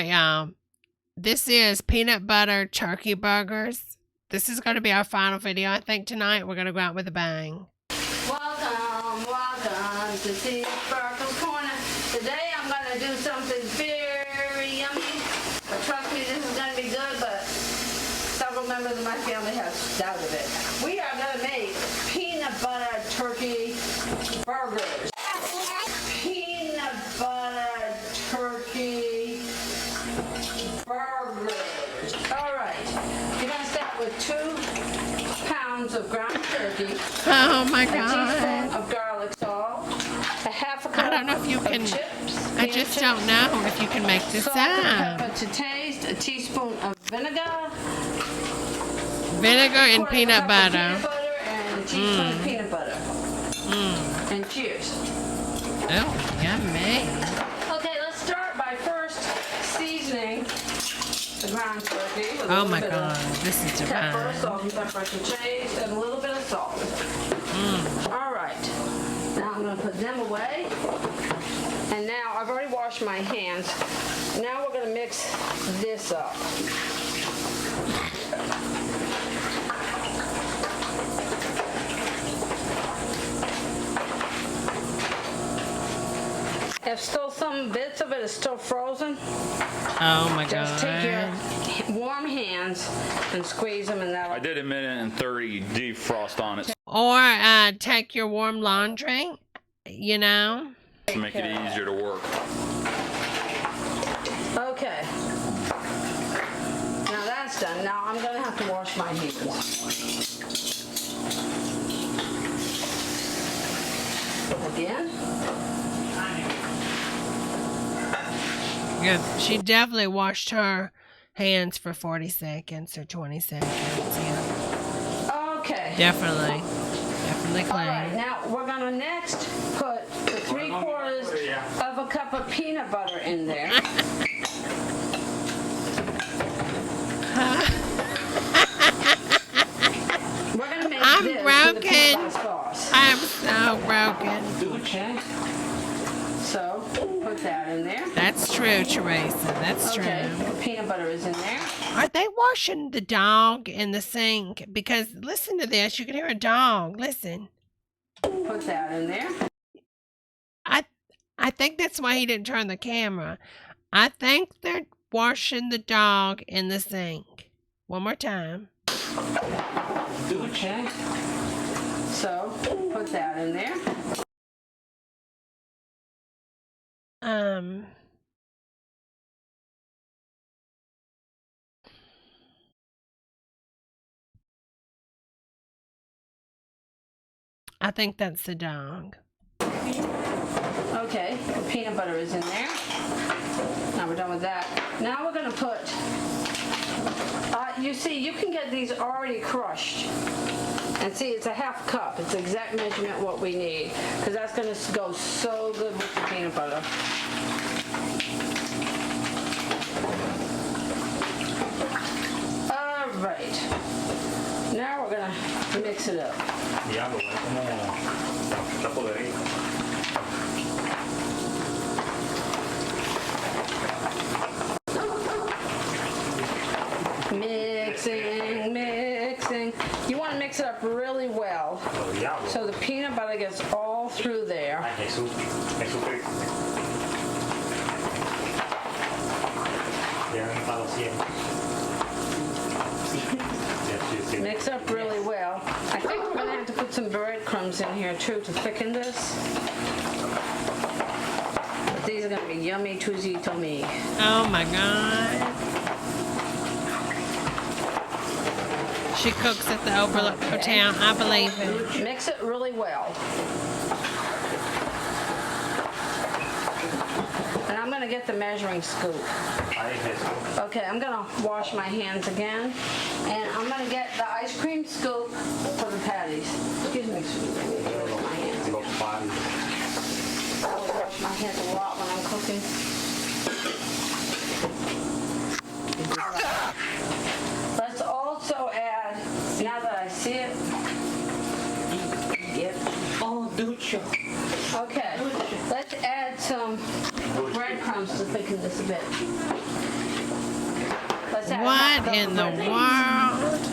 right, y'all. This is peanut butter turkey burgers. This is going to be our final video, I think, tonight. We're going to go out with a bang. Welcome to Sparkle's Corner. Today I'm going to do something very yummy. But trust me, this is going to be good, but several members of my family have doubted it. We are going to make peanut butter turkey burgers. Peanut butter turkey burgers. All right. You're going to start with 2 pounds of ground turkey. Oh my God. A teaspoon of garlic salt. A half a cup I don't know if you can. chips. I just don't know if you can make this Salt and up. pepper to taste. A teaspoon of vinegar. Vinegar and peanut butter. Peanut butter and a teaspoon of peanut butter. And cheers. Oh, yummy. Okay, let's start by first seasoning the ground turkey. With Oh my God, this is pepper, divine. salt and pepper to taste, and a little bit of salt. All right. Now I'm going to put them away. And now I've already washed my hands. Now we're going to mix this up. If still some bits of it is still frozen, Oh my just take your God. warm hands and squeeze them, and that'll. I did 1:30 defrost on it Or take your warm laundry, you know. to make it easier to work. Okay. Now that's done. Now I'm going to have to wash my hands. Again. Yeah, she definitely washed her hands for 40 seconds or 20 seconds. Yeah. Okay. Definitely All right. clean. Now we're going to next put the 3/4 of a cup of peanut butter in there. We're going to make I'm this with the broken. peanut butter sauce. I'm so broken. Okay. So put that in there. That's true, Teresa. That's Okay. true. The peanut butter is in there. Are they washing the dog in the sink? Because listen to this. You can hear a dog. Listen. Put that in there. I think that's why he didn't turn the camera. I think they're washing the dog in the sink. One more time. Okay. So put that in there. I think that's the dog. Okay. The peanut butter is in there. Now we're done with that. Now we're going to put, you see, you can get these already crushed. And see, it's a half cup. It's the exact measurement what we need. Because that's going to go so good with the peanut butter. All right. Now we're going to mix it up. Diablo, es como está poderío. Mixing. You want to mix it up really well. Diablo. So the peanut butter gets all through there. Ay, Jesús Cristo. Llegan para los 100. Mix up really well. I think we're going to have to put some breadcrumbs in here too to thicken this. But these are going to be yummy tootsie to me. Oh my God. She cooks at the Overlook Hotel. I believe it. Mix it really well. And I'm going to get the measuring scoop. Ay, Jesús. Okay, I'm going to wash my hands again. And I'm going to get the ice cream scoop for the patties. Excuse me, sweetie. Let me wash my hands. Los paris. I always wash my hands a lot when I'm cooking. Let's also add, now that I see it, Okay, let's add some breadcrumbs breadcrumbs to thicken this a bit. Let's add What half a in the cup of world?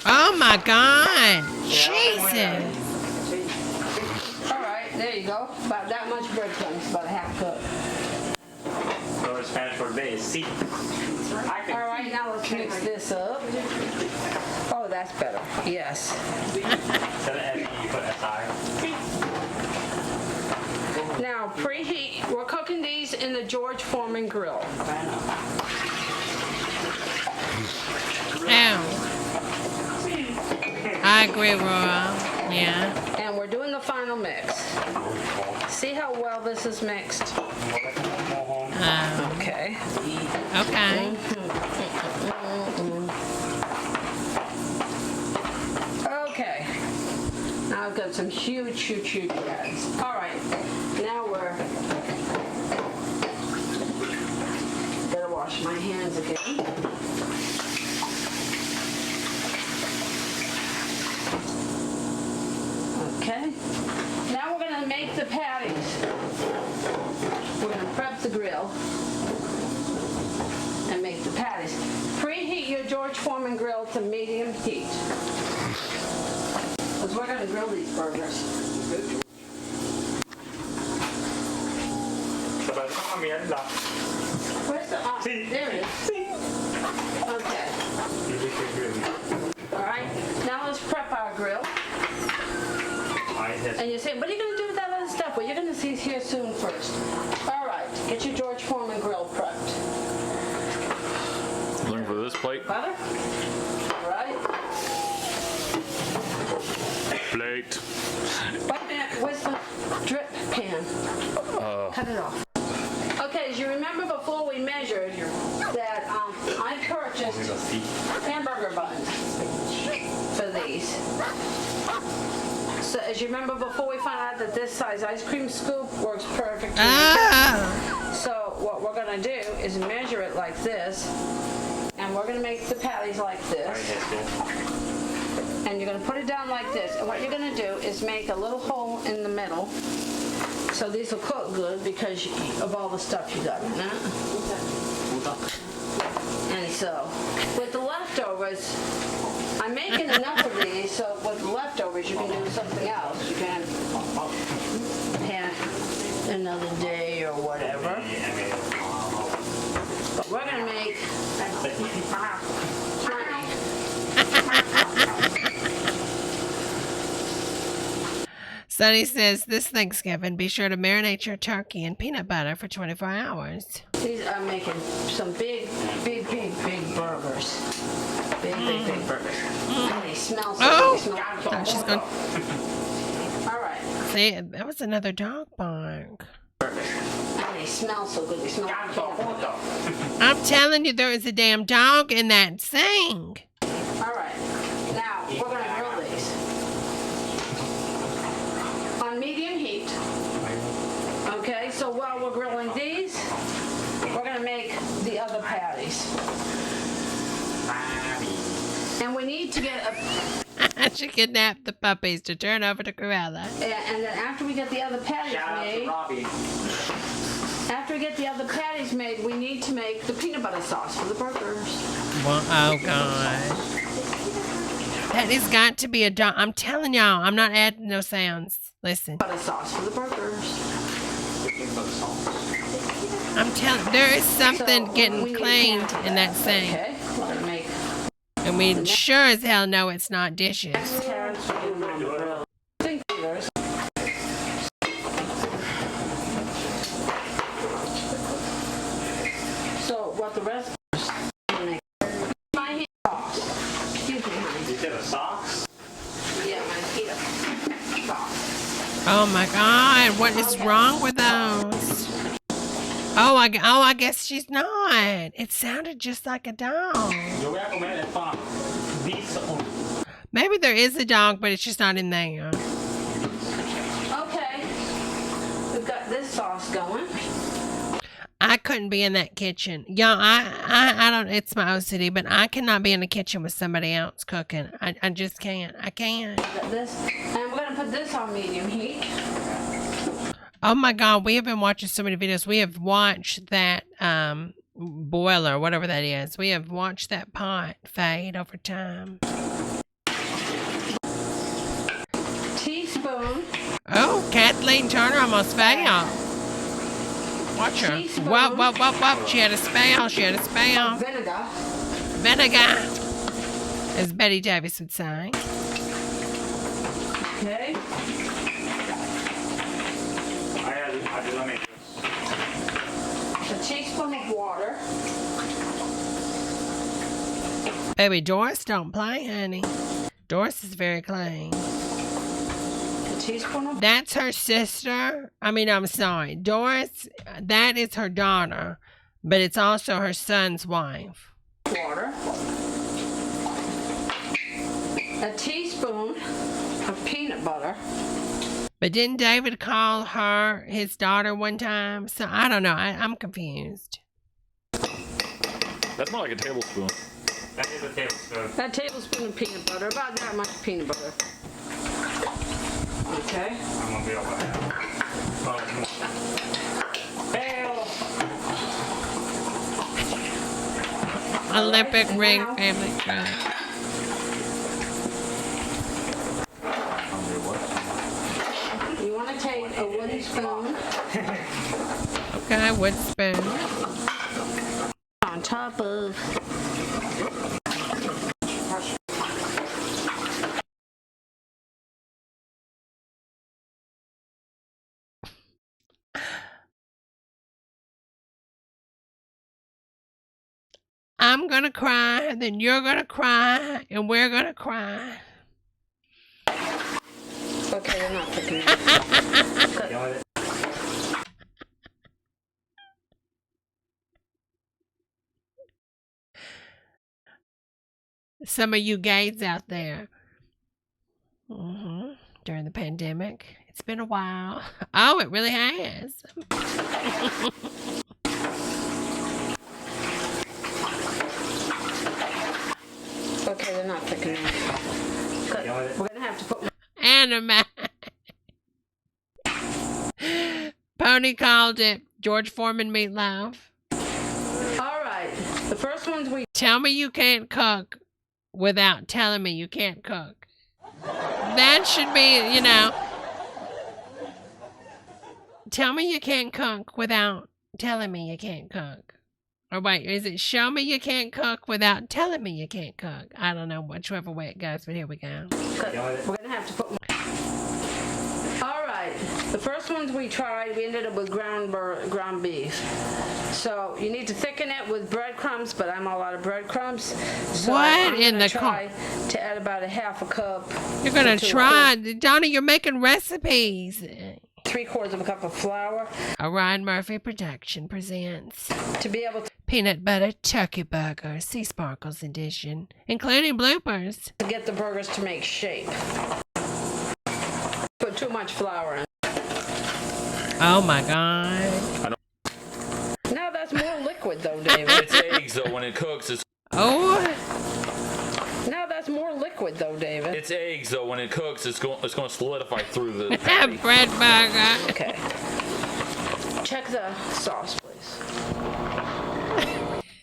Oh my God! Jesus! All right, there you go. About that much breadcrumbs, about a half cup. So Spanish for day is sí. All right, now let's mix this up. Oh, that's better. Yes. Instead of S, you put SI. Now preheat. We're cooking these in the George Foreman grill. Ow. I agree, Royal. Yeah. And we're doing the final mix. See how well this is mixed? Okay. Okay. Okay. Now I've got some huge pads. All right. Now we're gonna wash my hands again. Okay. Now we're gonna make the patties. We're gonna prep the grill and make the patties. Preheat your George Foreman grill to medium heat. Because we're gonna grill these burgers. Where's the there it is. Okay. All right. Now let's prep our grill. And you say, what are you going to do with that other stuff? Well, you're going to see here soon first. All right. Get your George Foreman grill prepped. Looking for this plate. Butter. All right. Plate. Wait a minute. Where's the drip pan? Cut it off. Okay, as you remember before we measured that I purchased hamburger buns for these. So as you remember before we found out that this size ice cream scoop works perfect. So what we're gonna do is measure it like this, and we're gonna make the patties like this. And you're gonna put it down like this. And what you're gonna do is make a little hole in the middle. So these will cook good because of all the stuff you got in it. And so with the leftovers, I'm making enough of these, so with the leftovers, you can do something else. You can have another day or whatever. But we're going to make Sonny says, this Thanksgiving, be sure to marinate your turkey in peanut butter for 24 hours. these are making some big burgers. Big burgers. And they smell so Oh! they smell Oh, she's gone. All right. See, that was another dog bark. And they smell so good. They smell like candy. I'm telling you, there is a damn dog in that sink. All right. Now, we're going to grill these. On medium heat. Okay, so while we're grilling these, we're going to make the other patties. And we need to get a... She kidnapped the puppies to turn over to Cruella. And then after we get the other patties made, we need to make the peanut butter sauce for the burgers. Well, oh, God. That has got to be a dog. I'm telling y'all, I'm not adding no sounds. Listen. Butter sauce for the burgers. I'm telling there is something So, getting we need cleaned to in that sink. Okay, we're going to make... And we sure as hell know it's not dishes. carrots and think fingers. So what the rest is my hand sauce. Excuse me, honey. You get a sauce? Yeah, my pita sauce. Oh my God, what is wrong with those? Oh, I guess she's not. It sounded just like a dog. Yo voy a comer el pan. These only. Maybe there is a dog, but it's just not in there. Okay. We've got this sauce going. I couldn't be in that kitchen. Y'all, I don't, it's my OCD, but I cannot be in the kitchen with somebody else cooking. I just can't. I can't. This, and we're gonna put this on medium heat. Oh my God, we have been watching so many videos. We have watched that boiler, whatever that is. We have watched that pot fade over time. Teaspoon. Oh, Kathleen Turner almost fell. Watch her. Teaspoon. Whoop. She had a spell. She had a spell. Vinegar. Vinegar, as Betty Davis would say. Okay. Let me A teaspoon of water. Baby, Doris don't play, honey. Doris is very clean. A teaspoon of That's her sister. I'm sorry. Doris, that is her daughter, but it's also her son's wife. water. A teaspoon of peanut butter. But didn't David call her his daughter one time? So I don't know. I'm confused. That's more like a tablespoon. That is a tablespoon. A tablespoon of peanut butter. About that much peanut butter. Okay. I'm gonna be able to fail. Olympic and ring now- family trust. You want to take a wooden spoon Okay, wood spoon. on top of I'm gonna cry, then you're gonna cry, and we're gonna cry. Okay, they're not thick enough. Got it. Some of you gays out there. During the pandemic. It's been a while. Oh, it really has. Okay, they're not thick enough. Good. Got it. We're gonna have to put. Anime. Pony called it George Foreman meatloaf. All right. The first ones we. Tell me you can't cook without telling me you can't cook. That should be, tell me you can't cook without telling me you can't cook. Or wait, is it show me you can't cook without telling me you can't cook? I don't know whichever way it goes, but here we go. Good. Got it. We're gonna have to put. All right. The first ones we tried, we ended up with ground beef. So you need to thicken it with breadcrumbs, but I'm all out of breadcrumbs. So What I'm in gonna the try to add about a half a cup. You're gonna to a try, Donnie. You're making recipes. 3/4 of a cup of flour A Ryan Murphy production presents to be able peanut butter turkey burger, Sea Sparkles edition, including bloopers. to get the burgers to make shape. Put too much flour in. Oh my God. Now that's more liquid though, David. It's eggs though. When it cooks, Oh, Now that's more liquid though, David. it's eggs though. When it cooks, it's going to solidify through the patty. bread burger. Okay. Check the sauce, please.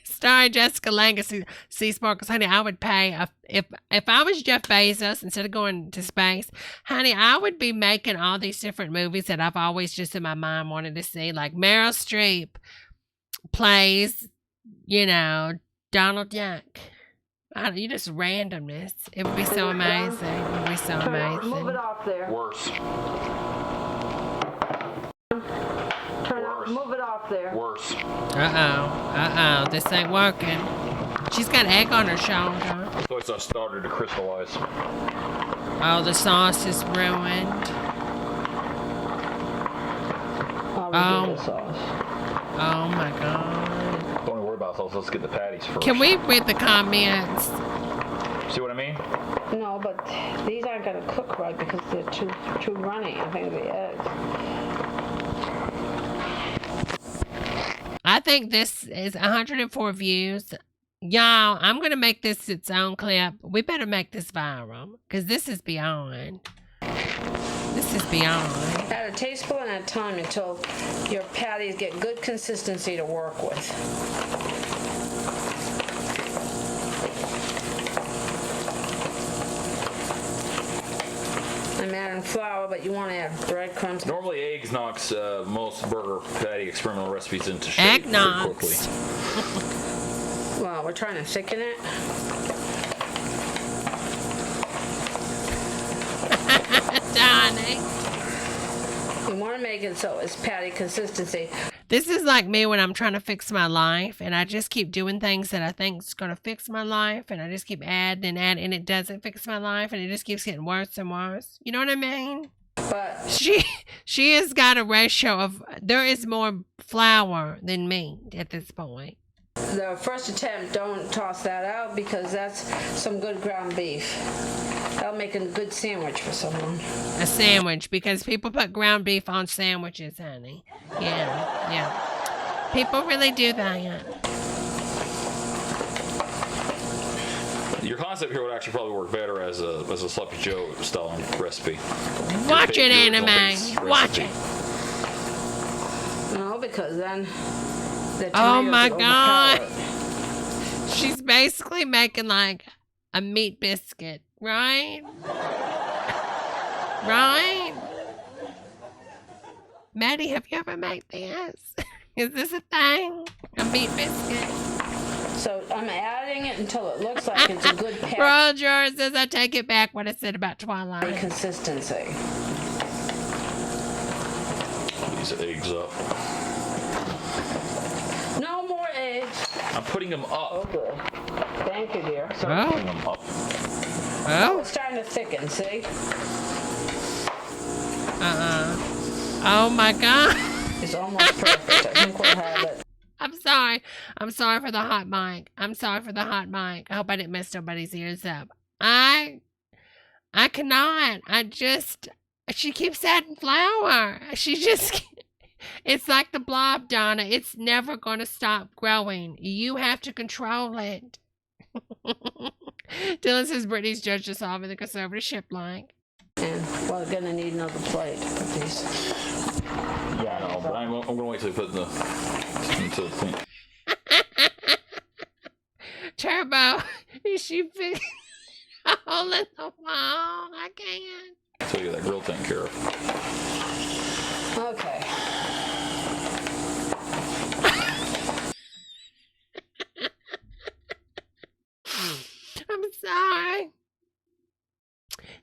Starring Jessica Lange, Sea Sparkles. Honey, I would pay if I was Jeff Bezos instead of going to space. Honey, I would be making all these different movies that I've always just in my mind wanted to see. Like Meryl Streep plays, Donald Duck. You just randomness. It would be so amazing. It would be so Move it amazing. off there. Worse. Move it off there. Worse. Uh-oh. This ain't working. She's got egg on her shoulder. So it's started to crystallize. Oh, the sauce is ruined. I'll redo the Oh. sauce. Oh my God. Don't worry about sauce. Let's get the patties first. Can we read the comments? See what I mean? No, but these aren't gonna cook right because they're too runny. I think the eggs. think this is 104 views. Y'all, I'm going to make this its own clip. We better make this viral because this is beyond. This is beyond. Add a teaspoon at a time until your patties get good consistency to work with. I'm adding flour, but you want to add breadcrumbs. Normally, eggs knocks most burger patty experimental recipes into shape Egg pretty knocks. quickly. Well, we're trying to thicken it. Donnie. We want to make it so it's patty consistency. This is like me when I'm trying to fix my life, and I just keep doing things that I think is going to fix my life, and I just keep adding and adding, and it doesn't fix my life, and it just keeps getting worse and worse. You know what I mean? But She has got a ratio of, there is more flour than meat at this point. the first attempt, don't toss that out because that's some good ground beef. That'll make a good sandwich for someone. A sandwich, because people put ground beef on sandwiches, honey. Yeah. People really do that. Your concept here would actually probably work better as a Sloppy Joe style recipe. Watch it, Your anime. original Watch recipe. it. No, because then the Oh tomatoes my will God. overpower it. She's basically making like a meat biscuit, right? Right? Maddie, have you ever made this? Is this a thing? A meat biscuit? So I'm adding it until it looks like it's a good patty Roll George says I take it back what I said about Twilight. consistency. These eggs up. No more eggs. I'm putting them up. Oh, good. Thank you, dear. So Oh. Putting them up. Oh? it's starting to thicken, see? Oh my God. It's almost perfect. I think we'll have it. I'm sorry. I'm sorry for the hot mic. I'm sorry for the hot mic. I hope I didn't mess nobody's ears up. I cannot. She keeps adding flour. She just, it's like the blob, Donna. It's never going to stop growing. You have to control it. Dylan says Brittany's judged us off in the conservatorship like. And we're going to need another plate to put these. Yeah, I know, but I'm going to wait till you put the thing. Turbo, is she fixing a hole in the wall? I can't. So you get that grill taken care of. Okay. I'm sorry.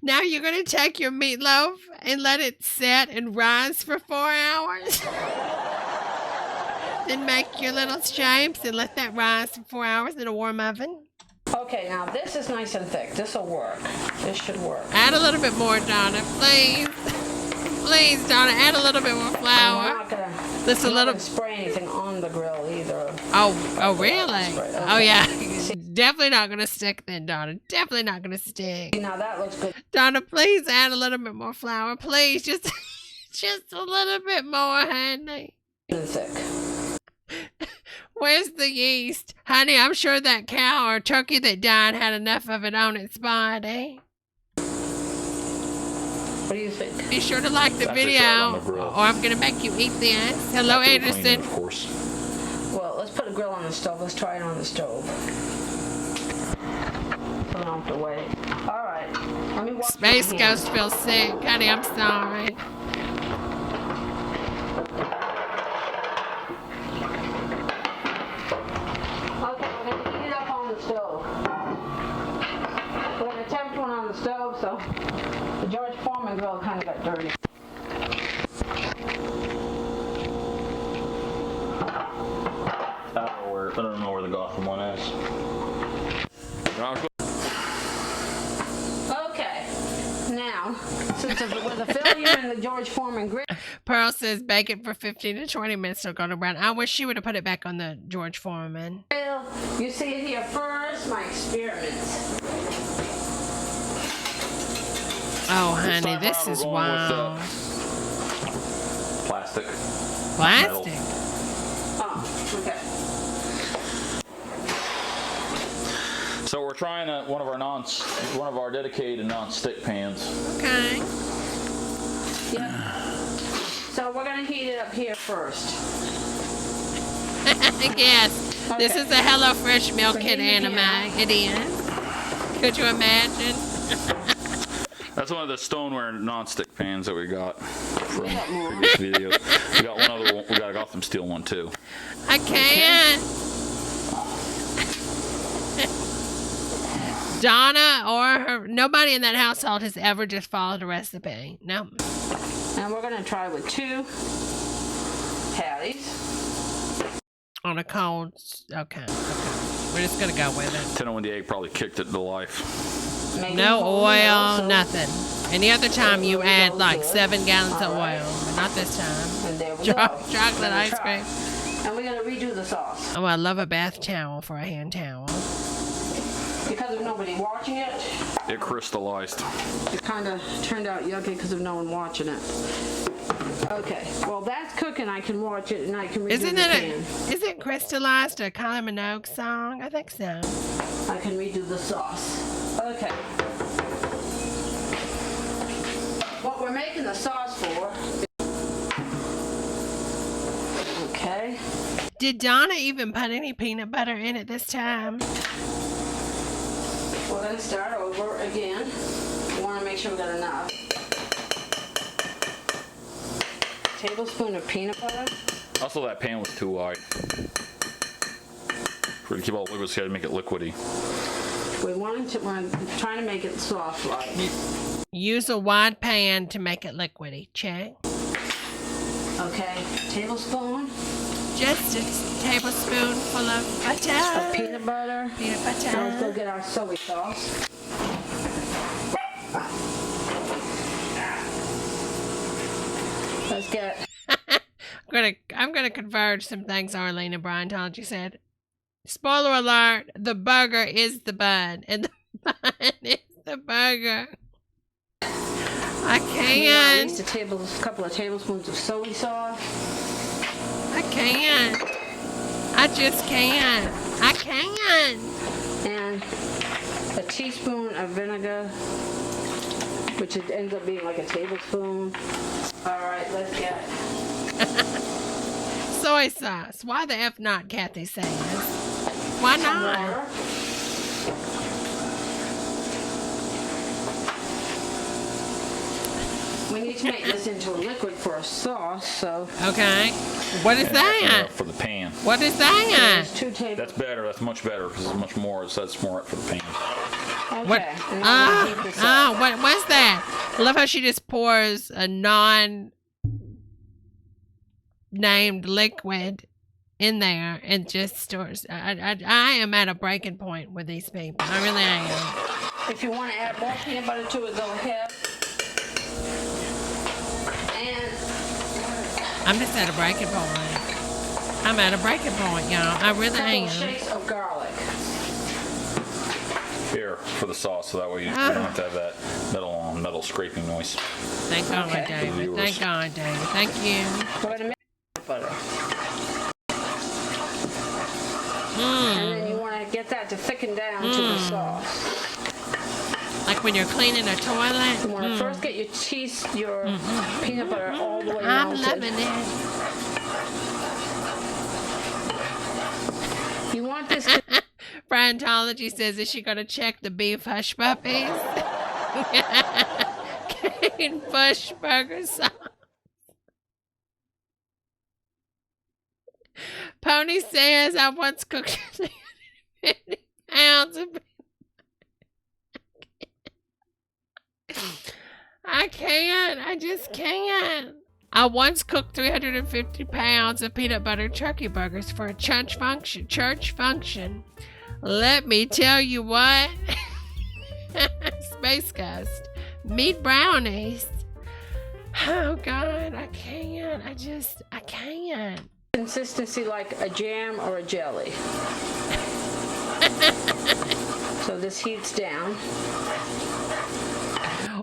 Now you're going to take your meatloaf and let it set and rise for 4 hours? Then make your little shapes and let that rise for 4 hours in a warm oven? Okay, now this is nice and thick. This will work. This should work. Add a little bit more, Donna, please. Please, Donna, add a little bit more And we're flour. not going Just a little. to spray anything on the grill either. Oh, really? Okay. Oh, yeah. Definitely not going to stick then, Donna. Definitely not going to stick. Now that looks good. Donna, please add a little bit more flour. Please, just a little bit more, honey. And thick. Where's the yeast? Honey, I'm sure that cow or turkey that died had enough of it on its body. What do you think? Be sure to like the Actually, video, try it on the grill. or I'm going to make you eat this. Hello, After we clean it, Anderson. of course. Well, let's put a grill on the stove. Let's try it on the stove. So we don't have to wait. All right. Let me wash Space my hands. Ghost feels sick. Honey, I'm sorry. Okay, we're going to heat it up on the stove. We're going to attempt one on the stove, so the George Foreman grill kind of got dirty. I don't know where the Gotham one is. Okay, now, since with the failure in the George Foreman grill, Pearl says bake it for 15 to 20 minutes till golden brown. I wish she would have put it back on the George Foreman. you see it here first, my experiments. Oh, honey, time this around, is we're going with, wild. Plastic. Plastic. Oh, okay. trying one of our dedicated non-stick pans. Okay. Yep. So we're gonna heat it up here first. Yes. This Okay. is a HelloFresh meal kit Bring it anime. down. It is. Could you imagine? That's one of the stoneware non-stick pans that we got from previous videos. We got one other one. We got them steel one too. I can't. Donna or nobody in that household has ever just followed a recipe. No. And we're gonna try with 2 patties. On a cold. Okay. We're just gonna go with it. 10 when the egg probably kicked it to life. Make No it cold, oil, so- nothing. Any other time you There we add go, like good. 7 gallons of All right. oil, but not this time. And there we Chocolate go. We're gonna ice try. cream. And we're gonna redo the sauce. Oh, I love a bath towel for a hand towel. Because of nobody watching it, It crystallized. it kind of turned out yucky because of no one watching it. Okay, well that's cooking. I can watch it and I can redo Isn't the it pan. isn't Crystallized a Kylie Minogue song? I think so. I can redo the sauce. Okay. What we're making the sauce for. Okay. Did Donna even put any peanut butter in it this time? We're gonna start over again. We want to make sure we got enough. Tablespoon of peanut butter. Also, that pan was too wide. For to keep all the liquids, you had to make it liquidy. We're trying to make it soft like. Use a wide pan to make it liquidy. Check. Okay, tablespoon Just a tablespoonful of butter. of peanut butter. Peanut Now let's go butter. get our soy sauce. Let's get I'm gonna converge some things Arlene and Brian Tology said. Spoiler alert, the burger is the bun and the bun is the burger. I at can't. least a couple of tablespoons of soy sauce. I can't. I just can't. I can't. And a teaspoon of vinegar, which it ends up being like a tablespoon. All right, let's get Soy sauce. Why the F not, Kathy says? Why some not? water. We need to make this into a liquid for a sauce, so Okay. What is that? For the pan. What is that? there's 2 tablespoons. That's better. That's much better because it's much more. So that's more up for the pan. What? Okay. And now we're gonna heat this up. What's that? I love how she just pours a non-named liquid in there and just stores. I am at a breaking point with these people. I really am. If you want to add more peanut butter to it, go ahead. And I'm just at a breaking point. I'm at a breaking point, y'all. I really a couple am. of shakes of garlic. Here for the sauce, so that way you don't have to have that metal scraping noise. Thank God, Okay. David. Thank God, David. Thank you. We're going to make butter. Mm. And then you want to get that to thicken down to the sauce. Like when you're cleaning a toilet. You want to first get your peanut butter all the way I'm melted. loving it. You want this Briantology says, is she going to check the beef hush puppies? Kane Bush burger sauce. Pony says, I once cooked 50 pounds of I can't. I just can't. I once cooked 350 pounds of peanut butter turkey burgers for a church function. Let me tell you what. Space Ghost. Meat brownies. Oh, God. I can't. I can't. consistency like a jam or a jelly. So this heats down.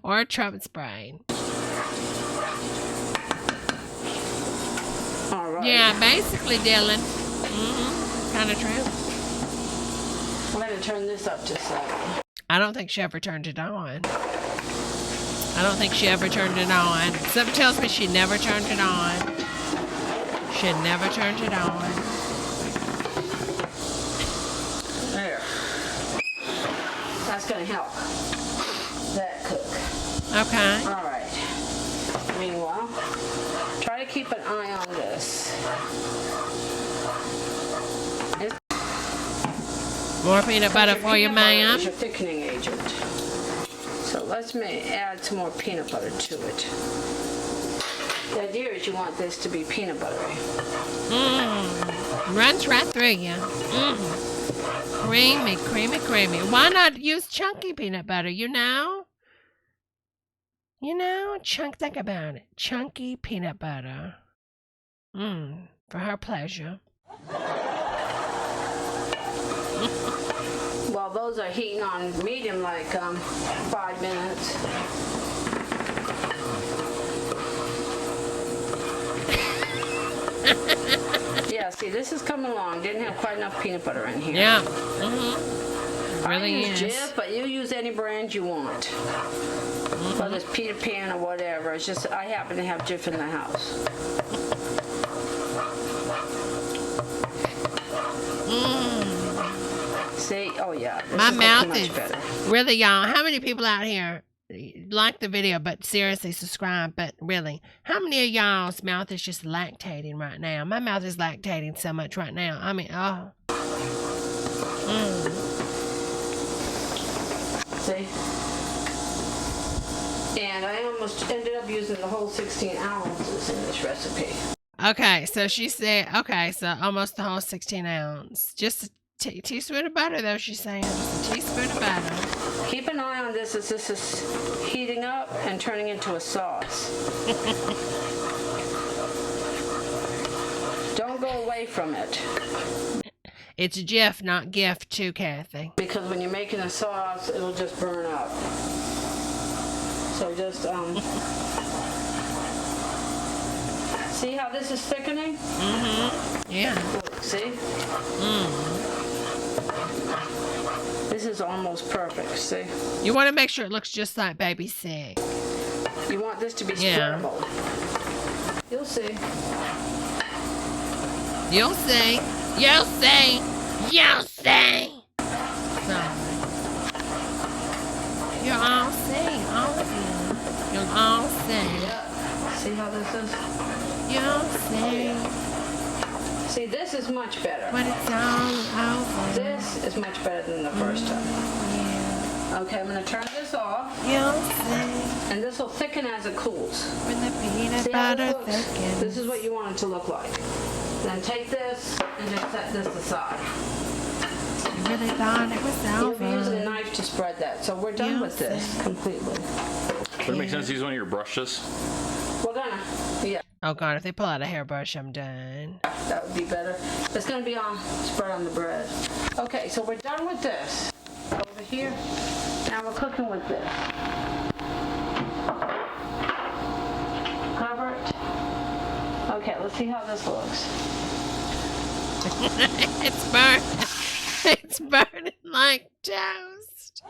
Or a trumpet's brain. All right. Yeah, basically, Dylan. Kind of true. I'm going to turn this up just slightly. I don't think she ever turned it on. I don't think she ever turned it on. Something tells me she never turned it on. She never turned it on. There. That's going to help that cook. Okay. All right. Meanwhile, try to keep an eye on this. More peanut butter for you, ma'am. It's your thickening agent. So let's add some more peanut butter to it. The idea is you want this to be peanut buttery. Runs right through you. Creamy, creamy, creamy. Why not use chunky peanut butter, you know? You know, think about it. Chunky peanut butter. For her pleasure. Well, those are heating on medium like 5 minutes. Yeah, see, this is coming along. Didn't have quite enough peanut butter in here. Yeah. I Really use is. Jif, but you use any brand you want. Whether it's Peter Pan or whatever. It's just I happen to have Jif in the house. See? Oh, yeah. This My is mouth much is better. really, y'all. How many people out here like the video, but seriously subscribe? But really, how many of y'all's mouth is just lactating right now? My mouth is lactating so much right now. I mean, oh. See? And I almost ended up using the whole 16 ounces in this recipe. Okay, so she said, okay, so almost the whole 16 ounce. Just a teaspoon of butter, though, she's saying. Just a teaspoon of butter. Keep an eye on this as this is heating up and turning into a sauce. Don't go away from it. It's Jif, not gift, too, Kathy. Because when you're making a sauce, it'll just burn up. So just, see how this is thickening? Yeah. Look, see? This is almost perfect, see? You want to make sure it looks just like baby C. You want this to be Yeah. spreadable. You'll see. You'll see. You'll see. You'll see. So, you'll all see. All of you. You'll all see. Yeah. See how this is? You'll see. See, this is much better. But it's all over. This is much better than the first time. Yeah. Okay, I'm going to turn this off, You'll see. and this will thicken as it cools. When the peanut See how it butter looks? thickens. This is what you want it to look like. Then take this and just set this aside. You really thought it was You'll be using a over. knife to spread that. So we're done You'll with this see. completely. Would it make sense to use one of your brushes? We're gonna, yeah, Oh, God, if they pull out a hairbrush, I'm done. that would be better. It's gonna be spread on the bread. Okay, so we're done with this. Over here. Now we're cooking with this. Cover it. Okay, let's see how this looks. It's burning. It's burning like toast.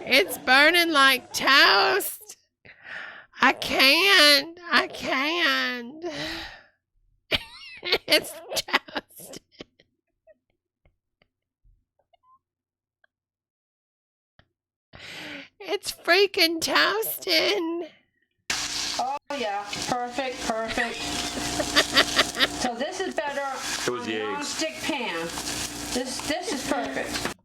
It's burning like toast. I can't. It's toast. It's freaking toasting. Oh yeah, perfect. So this is better It was on the a eggs. non-stick pan. This is perfect.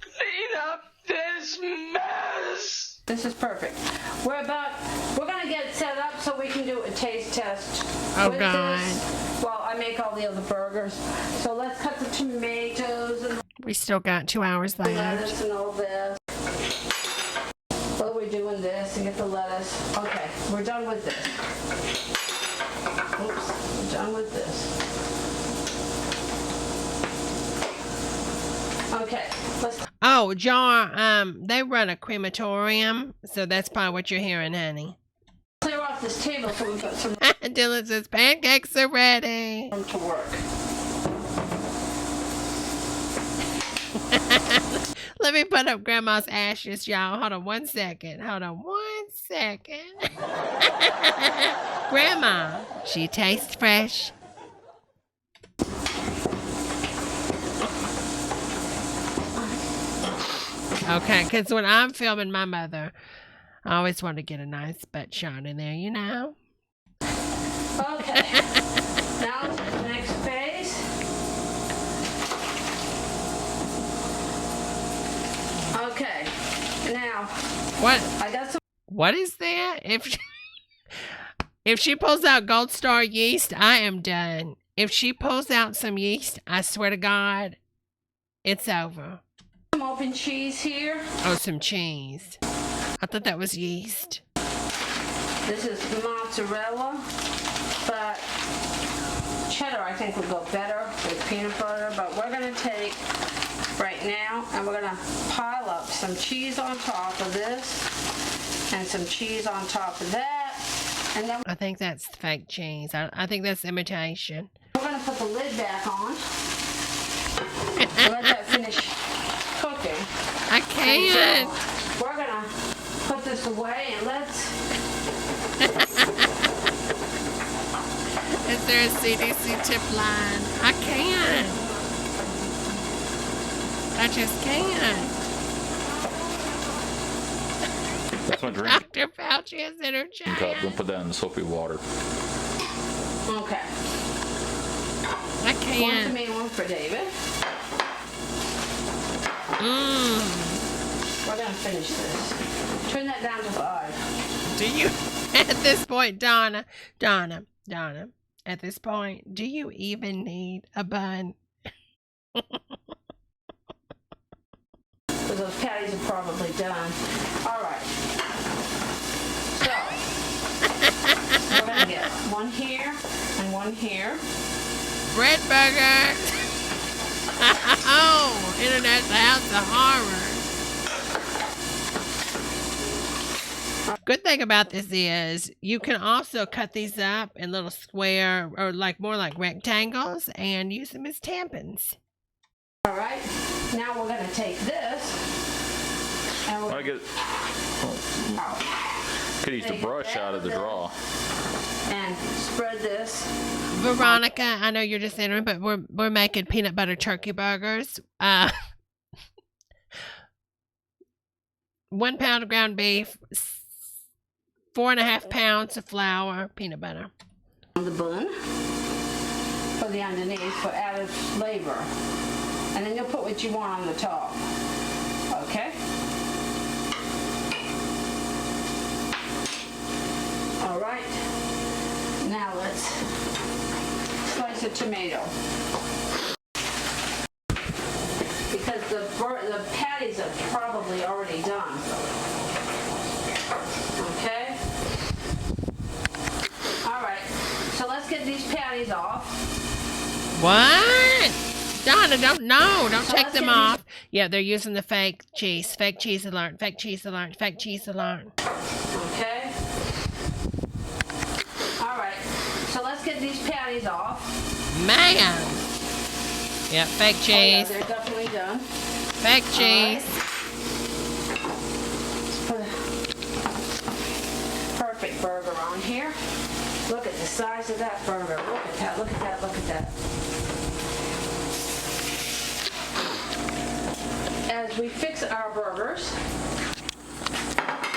Clean up this mess! This is perfect. We're gonna get it set up so we can do a taste test. Oh, with God. this. Well, I make all the other burgers. So let's cut the tomatoes and We still got 2 hours the left. lettuce and all this. Well, we're doing this and get the lettuce. Okay, we're done with this. Oops, we're done with this. Okay, let's Oh, Jar, they run a crematorium, so that's probably what you're hearing, honey. clear off this table so we've got some Dylan says pancakes are ready. room to work. Let me put up Grandma's ashes, y'all. Hold on 1 second. Grandma, she tastes fresh. Okay, because when I'm filming my mother, I always want to get a nice butt shot in there, you know? Okay. Now to the next phase. Okay. Now, What? I got some. What is that? If she pulls out Gold Star yeast, I am done. If she pulls out some yeast, I swear to God, it's over. Some open cheese here. Oh, some cheese. I thought that was yeast. This is mozzarella, but cheddar I think would go better with peanut butter. But we're gonna take right now and we're gonna pile up some cheese on top of this and some cheese on top of that. And then I think that's fake cheese. I think that's imitation. we're gonna put the lid back on and let that finish cooking. I can't. So we're gonna put this away and let's. Is there a CDC tip line? I can't. I just can't. That's my drink Dr. Fauci is in her cup. chair. Don't put that in the soapy water. Okay. I One for can't. me, one for David. We're gonna finish this. Turn that down to 5. Do you, at this point, Donna, at this point, do you even need a bun? Because those patties are probably done. All right. So, we're going to get one here and one here. Bread burger. Oh, Internet's House of Horror. Good thing about this is you can also cut these up in little square or more like rectangles and use them as tampons. All right. Now we're going to take this and we're I get. Could use the brush out of the draw. and spread this. Veronica, I know you're just entering, but we're making peanut butter turkey burgers. 1 pound of ground beef, 4.5 pounds of flour, peanut butter. On the bun for the underneath for added flavor. And then you'll put what you want on the top. Okay? All right. Now let's slice a tomato. Because the patties are probably already done. Okay? All right. So let's get these patties off. What? Donna, don't So take let's them get off. Yeah, they're using the fake cheese. Fake cheese alert. Fake cheese alert. Fake cheese alert. Okay. All right. So let's get these patties off. Man. Yep, fake Oh, yeah, cheese. they're definitely done. Fake cheese. Put a perfect burger on here. Look at the size of that burger. Look at that. Look at that. Look at that. As we fix our burgers.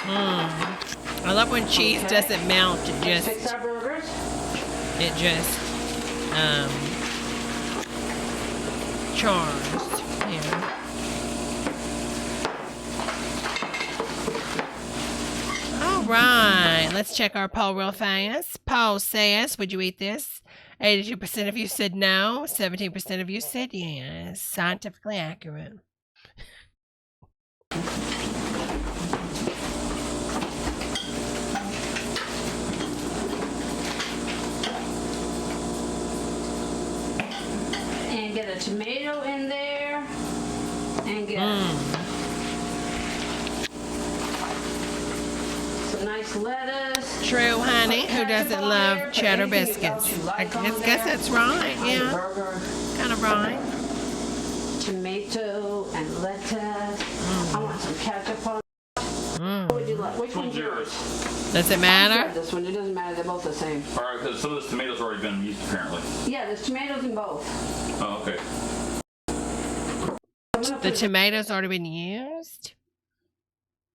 I love when cheese Okay. doesn't melt. Let's fix our burgers. It just chars. Yeah. All right, let's check our poll real fast. Poll says, would you eat this? 82% of you said no. 17% of you said yes. Scientifically accurate. And get a tomato in there. And get some nice lettuce. True, honey. Who doesn't Ketchup on love there, put cheddar anything biscuits? you like I on guess there that's right. on the Yeah, burger. kind of right. tomato and lettuce. I want some ketchup on. What would you like? Which one's yours? Does it Yeah, matter? this one. It doesn't matter. They're both the same. All right, because some of this tomatoes already been used apparently. Yeah, there's tomatoes in both. Oh, okay. I'm gonna The put tomatoes already been used?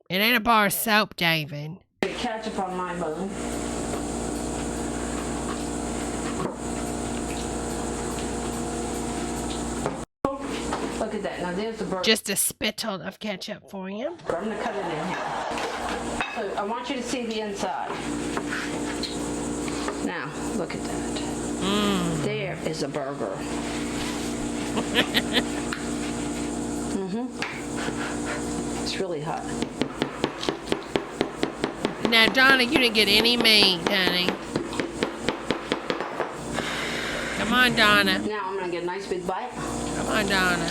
It ain't a bar of soap, David. ketchup on my bone. Look at that. Now there's the burger. Just a spittle of ketchup for you. I'm gonna cut it in here. So I want you to see the inside. Now, look at that. There is a burger. It's really hot. Now, Donna, you didn't get any meat, honey. Come on, Donna. Now I'm gonna get a nice big bite. Come on, Donna.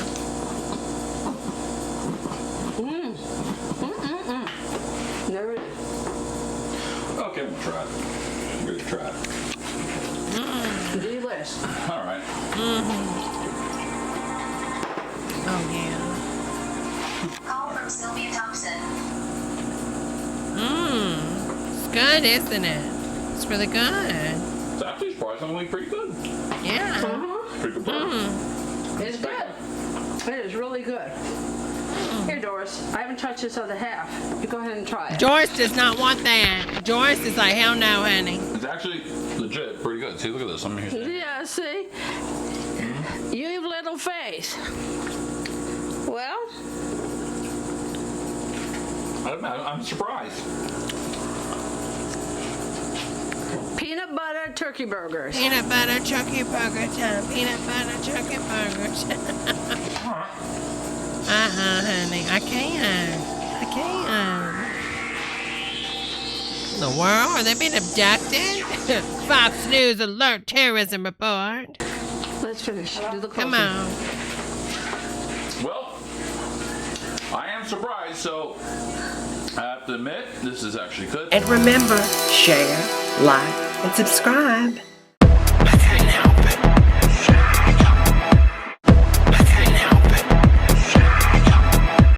There it is. Okay, we'll try it. We're gonna try it. Delish. All right. Oh, yeah. Call from Sylvia Thompson. It's good, isn't it? It's really good. It's actually surprisingly pretty good. Yeah. Pretty good burger. It's good. It is really good. Here, Doris. I haven't touched this other half. You go ahead and try it. Joyce does not want that. Joyce is like, hell no, honey. It's actually legit pretty good. See, look at this. I'm here. Yeah, see? You have little faith. Well, I'm surprised. peanut butter turkey burgers. Peanut butter turkey burger time. Peanut butter turkey burger time. Honey. I can't. The world? Are they being abducted? Fox News alert terrorism report. Let's finish. Do the closing. Come on. Well, I am surprised, so I have to admit, this is actually good. And remember, share, like, and subscribe.